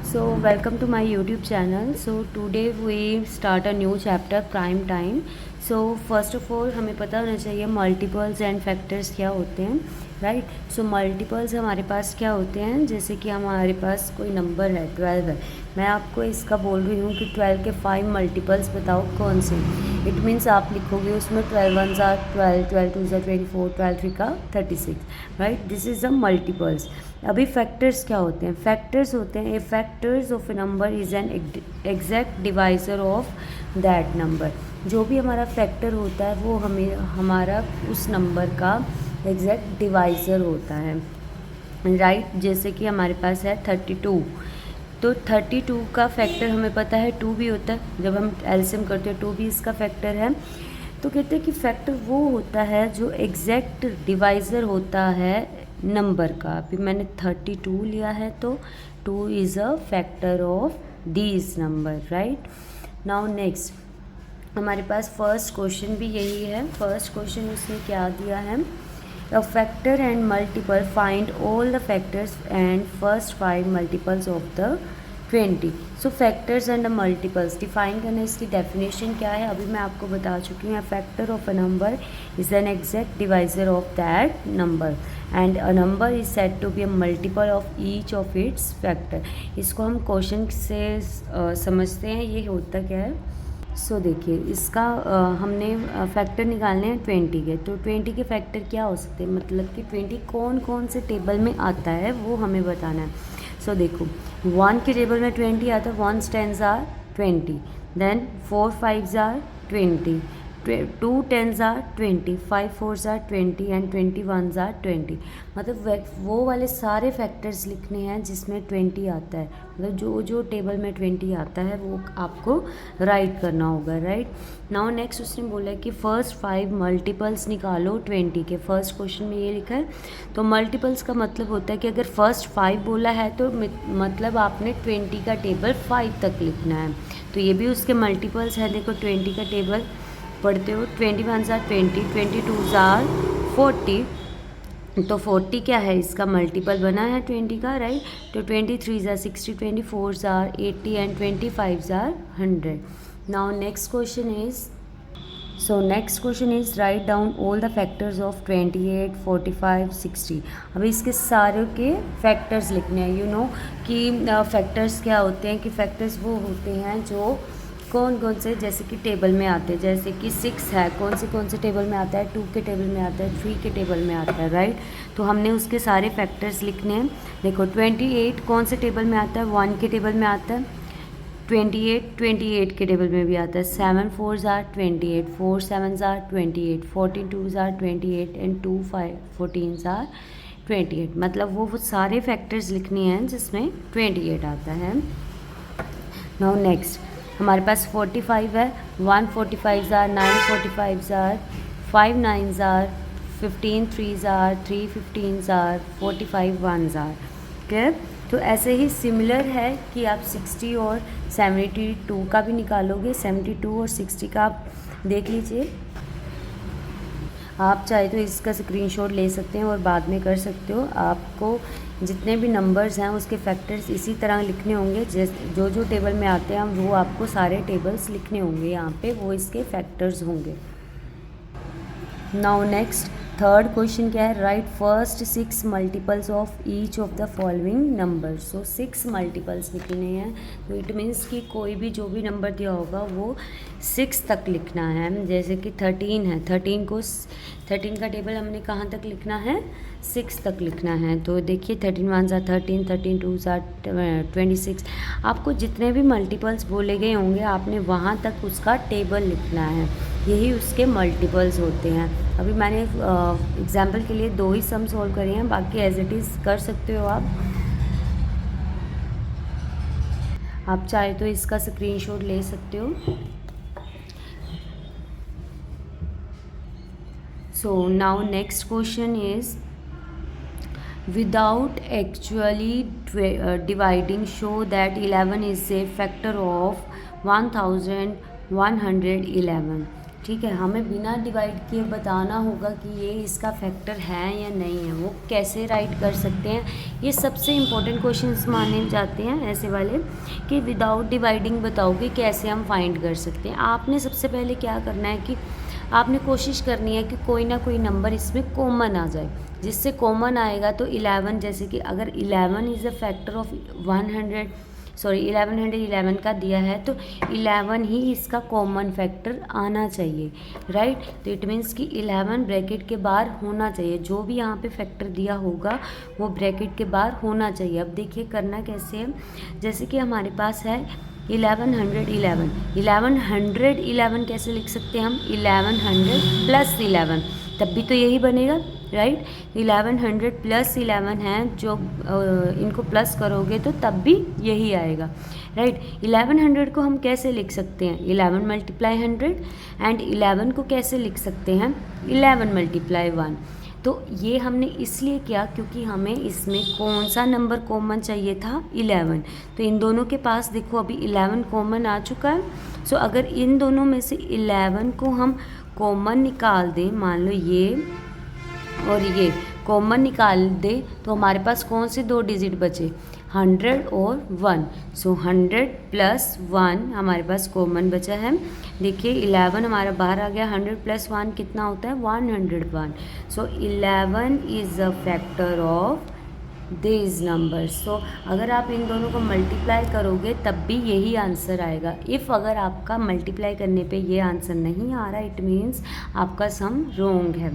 So welcome to my YouTube channel. So today we start a new chapter prime time. So first of all हमें पता होना चाहिए multiples and factors क्या होते हैं, right. सो multiples हमारे पास क्या होते हैं, जैसे कि हमारे पास कोई नंबर है 12 है, मैं आपको इसका बोल रही हूँ कि 12 के 5 मल्टीपल्स बताओ कौन से। इट मीन्स आप लिखोगे उसमें 12 1 ज़ा 12, 12 2 ज़ा 24, 12 3 का 36, right. This is the multiples. अभी फैक्टर्स क्या होते हैं, फैक्टर्स होते हैं ए factors of A number is an exact divisor of that number. जो भी हमारा फैक्टर होता है वो हमें हमारा उस नंबर का एग्जैक्ट डिवाइज़र होता है, राइट। जैसे कि हमारे पास है 32, तो 32 का फैक्टर हमें पता है 2 भी होता है, जब हम एलसीएम करते हैं 2 भी इसका फैक्टर है। तो कहते हैं कि फैक्टर वो होता है जो एग्जैक्ट डिवाइज़र होता है नंबर का। अभी मैंने 32 लिया है तो 2 is a factor of these number, right. Now next हमारे पास फर्स्ट क्वेश्चन भी यही है। फर्स्ट क्वेश्चन उसने क्या दिया है, a factor and multiple find all the factors and first 5 multiples of the 20। So factors and multiples define करना, इसकी डेफिनेशन क्या है अभी मैं आपको बता चुकी हूँ। Factor of a number is an exact divisor of that number and a number is said to be a multiple of each of its factor. इसको हम क्वेश्चन से समझते हैं ये होता क्या है। सो देखिए इसका हमने फैक्टर निकालने हैं 20 के, तो 20 के फैक्टर क्या हो सकते हैं, मतलब कि 20 कौन कौन से टेबल में आता है वो हमें बताना है। सो देखो 1 के टेबल में 20 आता है, 1 10s are 20, then 4 5s are 20, 2 10s are 20, 5 4s are 20 and 21s are 20। मतलब वो वाले सारे फैक्टर्स लिखने हैं जिसमें 20 आता है, मतलब जो जो टेबल में 20 आता है वो आपको राइट करना होगा, राइट। नाउ नेक्स्ट उसने बोला कि फर्स्ट 5 मल्टीपल्स निकालो 20 के। फर्स्ट क्वेश्चन में ये लिखा है। तो मल्टीपल्स का मतलब होता है कि अगर फर्स्ट 5 बोला है तो मतलब आपने 20 का टेबल 5 तक लिखना है, तो ये भी उसके मल्टीपल्स है। देखो 20 का टेबल पढ़ते हो, 21 आर 20, 22 आर 40, तो 40 क्या है इसका मल्टीपल बना है 20 का, राइट। तो 23 are 60, 24 are 80 and 25 are 100। Now next question is, so next question is write down all the factors of 28, 45, 60। अभी इसके सारे के फैक्टर्स लिखने हैं। यू नो कि फैक्टर्स क्या होते हैं, कि फैक्टर्स वो होते हैं जो कौन कौन से जैसे कि टेबल में आते हैं। जैसे कि 6 है, कौन से टेबल में आता है, 2 के टेबल में आता है, 3 के टेबल में आता है, राइट। तो हमने उसके सारे फैक्टर्स लिखने हैं। देखो 28 कौन से टेबल में आता है, 1 के टेबल में आता है, 28 के टेबल में भी आता है, 7 4s are 28, 4 7s are 28, 14 2s are 28 and 2 5 14s are 28। मतलब वो सारे फैक्टर्स लिखने हैं जिसमें 28 आता है। नाउ नेक्स्ट हमारे पास 45 है, 1 45s are 9 45s are 5 9s are 15 3s are 3 15s are 45 1s are, clear. तो ऐसे ही सिमिलर है कि आप 60 और 72 का भी निकालोगे। 72 और 60 का आप देख लीजिए, आप चाहे तो इसका स्क्रीनशॉट ले सकते हैं और बाद में कर सकते हो। आपको जितने भी नंबर्स हैं उसके फैक्टर्स इसी तरह लिखने होंगे, जो जो टेबल में आते हैं वो आपको सारे टेबल्स लिखने होंगे, यहाँ पे वो इसके फैक्टर्स होंगे। नाउ नेक्स्ट थर्ड क्वेश्चन क्या है, right first 6 multiples of each of the following number. So 6 multiples लिखने हैं, तो इट मीन्स कि कोई भी जो भी नंबर दिया होगा वो 6 तक लिखना है। जैसे कि 13 है, 13 का टेबल हमने कहाँ तक लिखना है, 6 तक लिखना है। तो देखिए 13 1s आर 13, 13 2s आर 26। आपको जितने भी मल्टीपल्स बोले गए होंगे आपने वहाँ तक उसका टेबल लिखना है, यही उसके मल्टीपल्स होते हैं। अभी मैंने एग्जाम्पल के लिए 2 ही सम सॉल्व करे हैं, बाकी एज इट इज़ कर सकते हो आप चाहे तो इसका स्क्रीनशॉट ले सकते हो। So now next question is, without actually dividing show that 11 is a factor of 1111। ठीक है, हमें बिना डिवाइड किए बताना होगा कि ये इसका फैक्टर है या नहीं है। वो कैसे राइट कर सकते हैं, ये सबसे इम्पोर्टेंट क्वेश्चंस माने जाते हैं ऐसे वाले, कि विदाउट डिवाइडिंग बताओगे कैसे हम फाइंड कर सकते हैं। आपने सबसे पहले क्या करना है कि आपने कोशिश करनी है कि कोई ना कोई नंबर इसमें कॉमन आ जाए। जिससे कॉमन आएगा तो 11, जैसे कि अगर 11 इज़ अ फैक्टर ऑफ 1111 का दिया है तो 11 ही इसका कॉमन फैक्टर आना चाहिए, राइट। तो इट मीन्स कि 11 ब्रैकेट के बाहर होना चाहिए। जो भी यहाँ पे फैक्टर दिया होगा वो ब्रैकेट के बाहर होना चाहिए। अब देखिए करना कैसे है, जैसे कि हमारे पास है 1111 कैसे लिख सकते हैं हम, 1100 प्लस 11, तब भी तो यही बनेगा, राइट। 1100 प्लस 11 है जो इनको प्लस करोगे तो तब भी यही आएगा, राइट। 1100 को हम कैसे लिख सकते हैं, 11 मल्टीप्लाई 100, एंड 11 को कैसे लिख सकते हैं, 11 मल्टीप्लाई 1। तो ये हमने इसलिए किया क्योंकि हमें इसमें कौन सा नंबर कॉमन चाहिए था, 11। तो इन दोनों के पास देखो अभी 11 कॉमन आ चुका है। सो अगर इन दोनों में से 11 को हम कॉमन निकाल दें, मान लो ये और ये कॉमन निकाल दे, तो हमारे पास कौन से दो डिजिट बचे, 100 और 1। सो 100 प्लस 1 हमारे पास कॉमन बचा है। देखिए 11 हमारा बाहर आ गया, 100 प्लस 1 कितना होता है, 101। So 11 is a factor of this number. So अगर आप इन दोनों को मल्टीप्लाई करोगे तब भी यही आंसर आएगा। इफ़ अगर आपका मल्टीप्लाई करने पे ये आंसर नहीं आ रहा, इट मीन्स आपका सम रोंग है।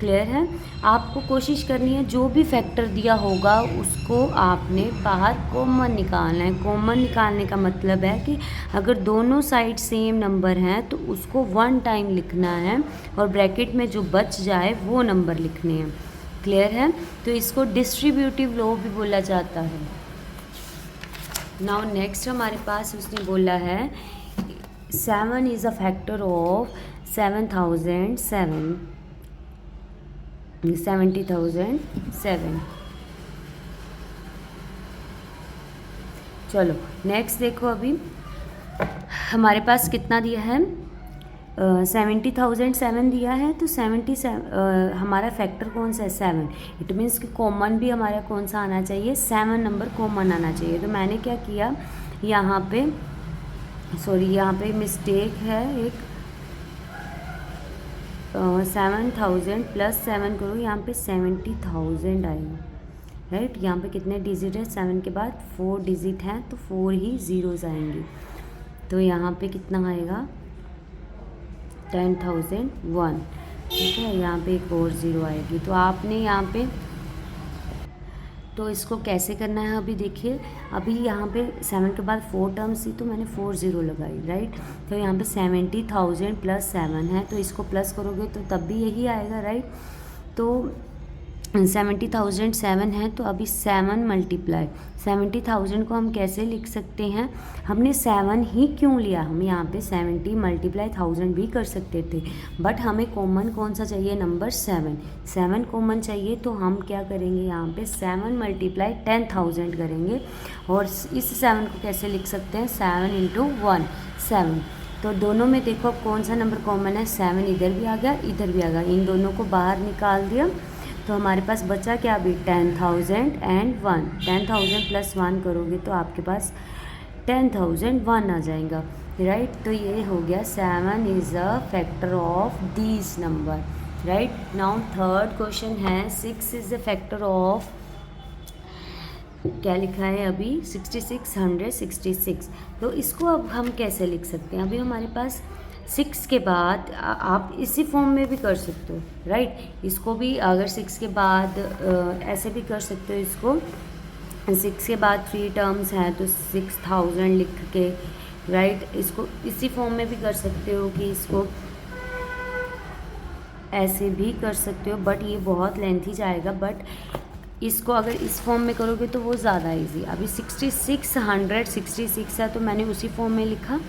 क्लियर है। आपको कोशिश करनी है जो भी फैक्टर दिया होगा उसको आपने बाहर कॉमन निकालना है। कॉमन निकालने का मतलब है कि अगर दोनों साइड सेम नंबर हैं तो उसको 1 टाइम लिखना है और ब्रैकेट में जो बच जाए वो नंबर लिखने हैं। क्लियर है। तो इसको डिस्ट्रीब्यूटिव लॉ भी बोला जाता है। नाउ नेक्स्ट हमारे पास उसने बोला है 7 इज़ अ फैक्टर ऑफ 70,007। चलो नेक्स्ट देखो, अभी हमारे पास कितना दिया है, 70,007 दिया है। तो 77 हमारा फैक्टर कौन सा है, 7। इट मीन्स कि कॉमन भी हमारा कौन सा आना चाहिए, 7 नंबर कॉमन आना चाहिए। तो मैंने क्या किया यहाँ पे, यहाँ पे मिस्टेक है एक, 7,000 प्लस 7 करो, यहाँ पे 70,000 आएगा, राइट। यहाँ पे कितने डिजिट है, 7 के बाद 4 डिजिट हैं तो 4 ही ज़ीरोज़ आएंगे। तो यहाँ पे कितना आएगा, 10,001, ठीक है। यहाँ पे एक और ज़ीरो आएगी। तो आपने यहाँ पे, तो इसको कैसे करना है, अभी देखिए अभी यहाँ पे 7 के बाद 4 टर्म्स थी तो मैंने 4 ज़ीरो लगाई, राइट। तो यहाँ पे 70,000 प्लस 7 है तो इसको प्लस करोगे तो तब भी यही आएगा, राइट। तो 70,007 है तो अभी 7 मल्टीप्लाई 70,000 को हम कैसे लिख सकते हैं, हमने 7 ही क्यों लिया, हम यहाँ पे 70 मल्टीप्लाई 1000 भी कर सकते थे, बट हमें कॉमन कौन सा चाहिए, नंबर 7 कॉमन चाहिए। तो हम क्या करेंगे, यहाँ पे 7 मल्टीप्लाई 10,000 करेंगे और इस 7 को कैसे लिख सकते हैं, 7 इंटू 1 7। तो दोनों में देखो कौन सा नंबर कॉमन है, 7 इधर भी आ गया इधर भी आ गया, इन दोनों को बाहर निकाल दिया तो हमारे पास बचा क्या, अभी 10,001। 10,000 प्लस 1 करोगे तो आपके पास 10,001 आ जाएगा, राइट। तो ये हो गया 7 is a factor of these number, right. Now third question है 6 इज़ अ फैक्टर ऑफ, क्या लिखा है अभी, 6666। तो इसको अब हम कैसे लिख सकते हैं, अभी हमारे पास 6 के बाद आप इसी फॉर्म में भी कर सकते हो, राइट। इसको भी अगर 6 के बाद ऐसे भी कर सकते हो, इसको 6 के बाद 3 टर्म्स हैं तो 6000 लिख के, राइट। इसको इसी फॉर्म में भी कर सकते हो कि इसको ऐसे भी कर सकते हो, बट ये बहुत लेंथी जाएगा। बट इसको अगर इस फॉर्म में करोगे तो वो ज़्यादा इजी। अभी 66 है तो मैंने उसी फॉर्म में लिखा।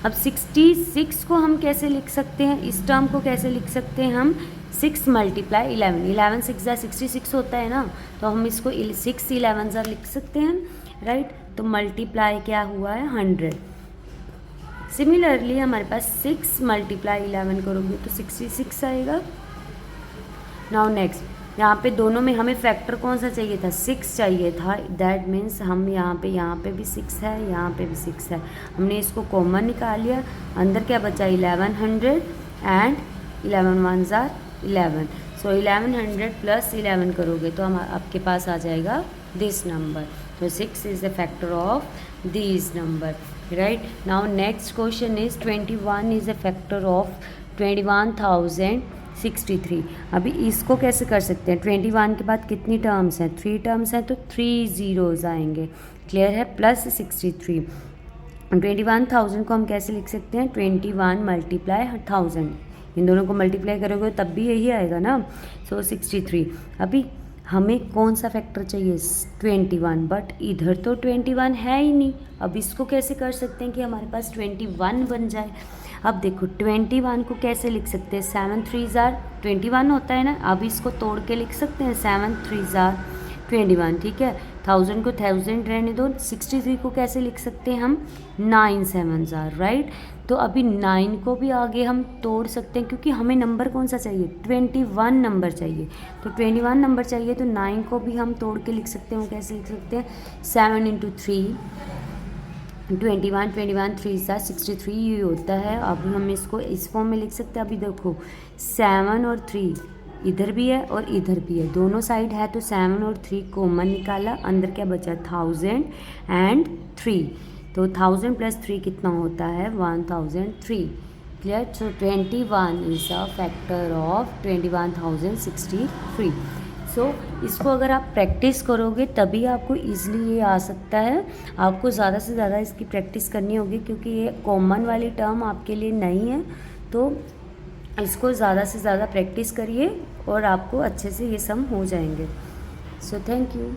अब 66 को हम कैसे लिख सकते हैं, इस टर्म को कैसे लिख सकते हैं हम, 6 मल्टीप्लाई 11, 11 6 66 होता है ना, तो हम इसको 6 11 लिख सकते हैं, राइट। तो मल्टीप्लाई क्या हुआ है, 100, सिमिलरली हमारे पास 6 मल्टीप्लाई 11 करोगे तो 66 आएगा। नाउ नेक्स्ट, यहाँ पे दोनों में हमें फैक्टर कौन सा चाहिए था, 6 चाहिए था। दैट मीन्स हम यहाँ पे भी 6 है, यहाँ पे भी 6 है, हमने इसको कॉमन निकाल लिया। अंदर क्या बचा 1100 and 11 1s are 11। So 1100 plus 11 करोगे तो हम आपके पास आ जाएगा दिस नंबर। तो 6 is the factor of this number, right. Now next question is 21 is the factor of 21,063। अभी इसको कैसे कर सकते हैं, 21 के बाद कितनी टर्म्स हैं, 3 टर्म्स हैं तो 3 zeros आएंगे, क्लियर है, प्लस 63। 21,000 को हम कैसे लिख सकते हैं, 21 मल्टीप्लाई 1000, इन दोनों को मल्टीप्लाई करोगे तब भी यही आएगा ना। सो 63। अभी हमें कौन सा फैक्टर चाहिए, 21, बट इधर तो 21 है ही नहीं। अब इसको कैसे कर सकते हैं कि हमारे पास 21 बन जाए। अब देखो 21 को कैसे लिख सकते हैं, 7 3s are 21 होता है ना। अब इसको तोड़ के लिख सकते हैं, 7 3s are 21, ठीक है। 1000 को 1000 रहने दो। 63 को कैसे लिख सकते हैं हम, 9 7s are, राइट। तो अभी 9 को भी आगे हम तोड़ सकते हैं क्योंकि हमें नंबर कौन सा चाहिए, 21 नंबर चाहिए। तो 21 नंबर चाहिए तो 9 को भी हम तोड़ के लिख सकते हैं। वो कैसे लिख सकते हैं, 7 × 3 21 3s are 63 ये होता है। अभी हम इसको इस फॉर्म में लिख सकते हैं। अभी देखो 7 और 3 इधर भी है और इधर भी है, दोनों साइड है तो 7 और 3 कॉमन निकाला, अंदर क्या बचा 1000 एंड 3। तो 1000 प्लस 3 कितना होता है, 1003, clear. So 21 is a factor of 21,063। सो इसको अगर आप प्रैक्टिस करोगे तभी आपको ईजिली ये आ सकता है। आपको ज़्यादा से ज़्यादा इसकी प्रैक्टिस करनी होगी क्योंकि ये कॉमन वाली टर्म आपके लिए नहीं है। तो इसको ज़्यादा से ज़्यादा प्रैक्टिस करिए और आपको अच्छे से ये सम हो जाएंगे। So thank you.